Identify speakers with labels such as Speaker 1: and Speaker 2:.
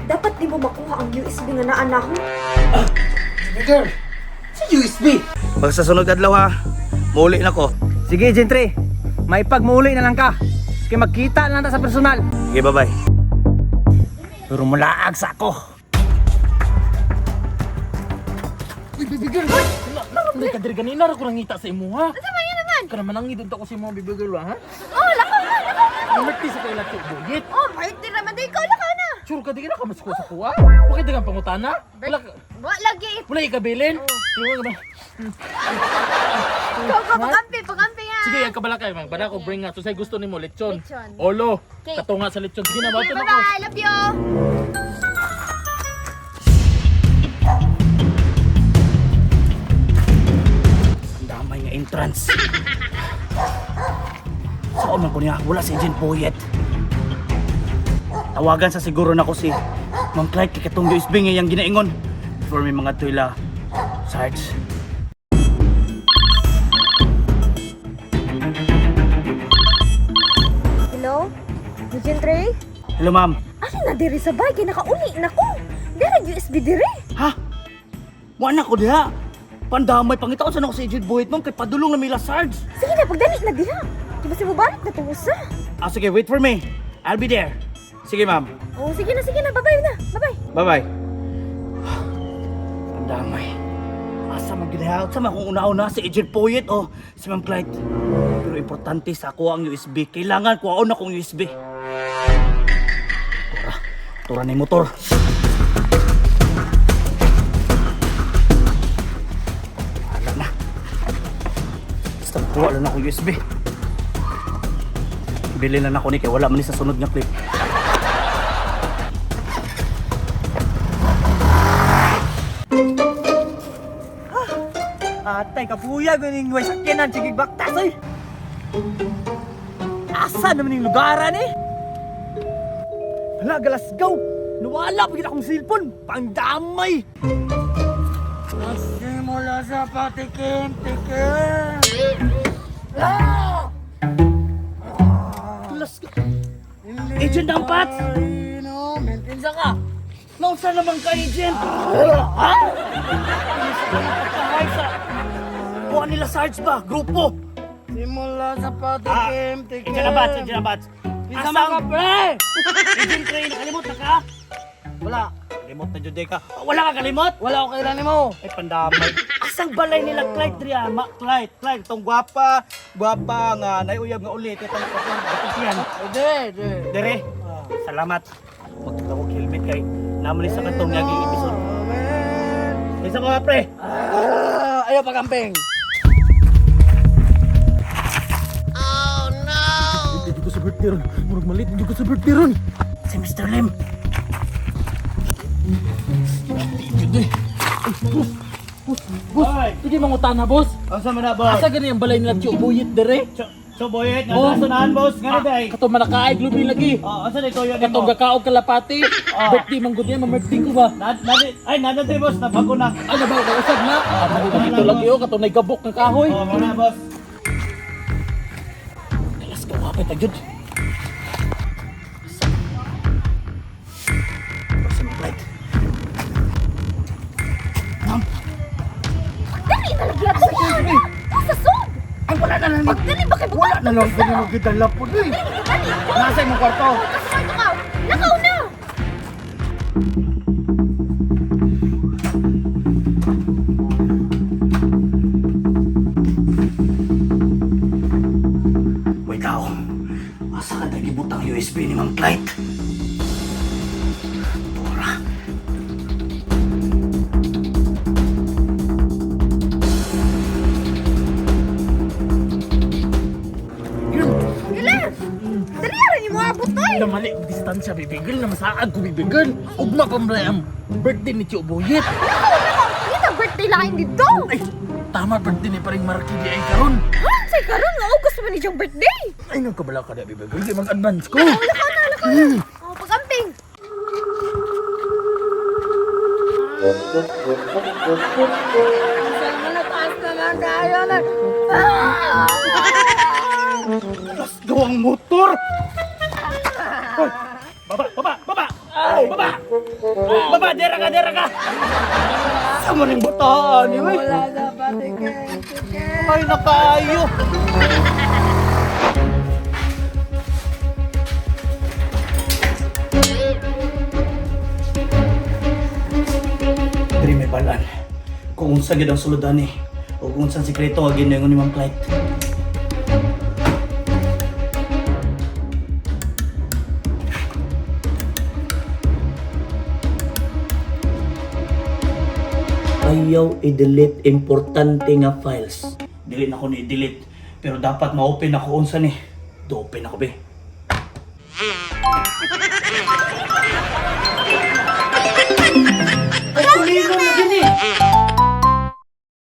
Speaker 1: dapat di mo makuha ang USB nga naa na ako.
Speaker 2: Girl, sa USB.
Speaker 3: Pag sa sunod adlaw ha, muli na ko.
Speaker 4: Sige, Gentry. May pagmuli na lang ka. Kaya magkita na lang ta sa personal.
Speaker 3: Okay, bye-bye.
Speaker 4: Pero mulaag sa ako.
Speaker 2: Uy, baby girl. Naramday ka diri ganina ra ko nangita sa imo ha.
Speaker 1: Ano ba yan naman?
Speaker 2: Kana manangid unta ko sa imo baby girl ha.
Speaker 1: Oh, lakaw na, lakaw na.
Speaker 2: Umerti sa kay Lacho Buyit.
Speaker 1: Oh, birthday naman din ikaw, lakaw na.
Speaker 2: Sure ka di ka ka masako sa kuha. Bakit di ka pangutana?
Speaker 1: Wa lagi.
Speaker 2: Wala ikabilin. Iwan ka ba?
Speaker 1: Ikaw ka, pagampi yan.
Speaker 2: Sige, ang kabala kayo, man. Bala ko bring nga. So, say gusto nimo lechon.
Speaker 1: Lechon.
Speaker 2: Olo.
Speaker 1: Okay.
Speaker 2: Katunga sa lechon. Sige na,
Speaker 1: Okay,
Speaker 2: bato na ko.
Speaker 1: bye-bye, love you.
Speaker 3: Ang damay nga entrance. Saan man ko niya? Wala si Agent Boyet. Tawagan sa siguro na ko si Ma'am Clyde kay katong USB nga yang ginaingon. For may mga tuila. Sarge.
Speaker 1: Hello? Agent Ray?
Speaker 3: Hello ma'am.
Speaker 1: Ano na diri sa bagay? Nakauli na ko. Dira USB diri.
Speaker 3: Ha? Wala ko diha. Pandamay pangitaon sa ako si Agent Boyet ma'am kay padulong na mila Sarge.
Speaker 1: Sige na, pagdali na diha. Di ba si Mubarak na tuusa?
Speaker 3: Ah sige, wait for me. I'll be there. Sige ma'am.
Speaker 1: Oh, sige na. Bye-bye na. Bye-bye.
Speaker 3: Bye-bye. Pandamay. Asa mo ginahaot sa mga kung una-una si Agent Boyet o si Ma'am Clyde. Pero importante sa ako ang USB. Kailangan kuhaon akong USB. Tura na yung motor. Wala na. Basta kuha lang akong USB. Bili lang ako ni kaya wala man ni sa sunod nga clip.
Speaker 4: Atay, kapuya, ganing way sakyanan, sige baktas ay. Asa naman yung lugaran eh? Hala, galasgaw. Nawala pa kita akong cellphone. Pangdamay.
Speaker 2: Simula sa patikim-tikim.
Speaker 3: Galasgaw. Agent Dampats!
Speaker 2: Mentinsa ka.
Speaker 3: Nausa naman ka, Agent!
Speaker 2: Ha?
Speaker 3: Ay, sa... Kuha nila Sarge ba? Grupo!
Speaker 2: Simula sa patikim-tikim.
Speaker 3: Agent Dampats!
Speaker 2: Isa mga pre!
Speaker 3: Agent Ray, nakalimot na ka?
Speaker 2: Wala.
Speaker 3: Kalimot na Jude ka. Wala ka kalimot?
Speaker 2: Wala ako kailan mo.
Speaker 3: Ay, pandamay. Asang balay nila Clyde Dria? Clyde, itong gwapa nga, naiuyab nga ulit. Itong yan.
Speaker 2: Ede.
Speaker 3: Dere, salamat. Magtawag helmet kay naman sa katong naging episode. Isa ko nga, pre.
Speaker 2: Ayaw pagamping. Hindi ko sa birthday ron. Murag malit, hindi ko sa birthday ron.
Speaker 3: Si Mr. Lim.
Speaker 2: Boss, sige mangutan na, boss.
Speaker 3: Asa man na, boss?
Speaker 2: Asa gani ang balay nila Tiyo Buyit dire?
Speaker 3: So, boyet,
Speaker 2: Oh.
Speaker 3: nasunahan, boss. Nga na, day.
Speaker 2: Kato manakaay, lubi lagi.
Speaker 3: Asa na ito yun
Speaker 2: Katong gakaog kalapati. Birthday man gud yan, mamerting ko ba?
Speaker 3: Ay, boss. Nabago na.
Speaker 2: Ay na ba, nausag na? Dito lagi oh, katong naigabok ng kahoy.
Speaker 3: Muna, boss.
Speaker 2: Alas ka kapit agad.
Speaker 3: Boss, may Clyde.
Speaker 1: Dali na lagi ako. Sa sud.
Speaker 3: Ay, wala na lang.
Speaker 1: Pagdali ba kay
Speaker 3: Wala na lang. Ganyan mo kita lapod, eh.
Speaker 1: Dali.
Speaker 3: Nasa imong kwarto.
Speaker 1: Kasama ka. Lakaw na.
Speaker 3: Wait ako. Asa ka nagibot ang USB ni Ma'am Clyde? Tora.
Speaker 1: Ilan? Dali ara ni mo abot toy.
Speaker 2: Na mali ang distansya, bibigil na masaag ko bibigil. Ugma pa mo ang birthday ni Tiyo Buyit.
Speaker 1: Lakaw. Kita birthday lain dito.
Speaker 2: Ay, tama birthday ni paring Marky di ay karon.
Speaker 1: Ha? Say karon nga August man ni siyang birthday.
Speaker 2: Ay, nagkabala ka na bibigil. Di mag-advance ko.
Speaker 1: Lakaw na. Oh, pagamping. Sama na taas naman tayo na.
Speaker 3: Alas gawang motor! Hoy! Baba! Baba! Baba, dera ka! Sama rin butaan, eh.
Speaker 1: Wala na pa, tiket.
Speaker 3: Ay, nakaayo! Diri may balaan. Kung unsa gid ang suludan ni o kung unsa ang sikreto nga ginengon ni Ma'am Clyde. Ayaw i-delete importante nga files. Dili na ko ni i-delete pero dapat ma-open ako unsa ni. Do-open ako be. Ay, kulino na din eh.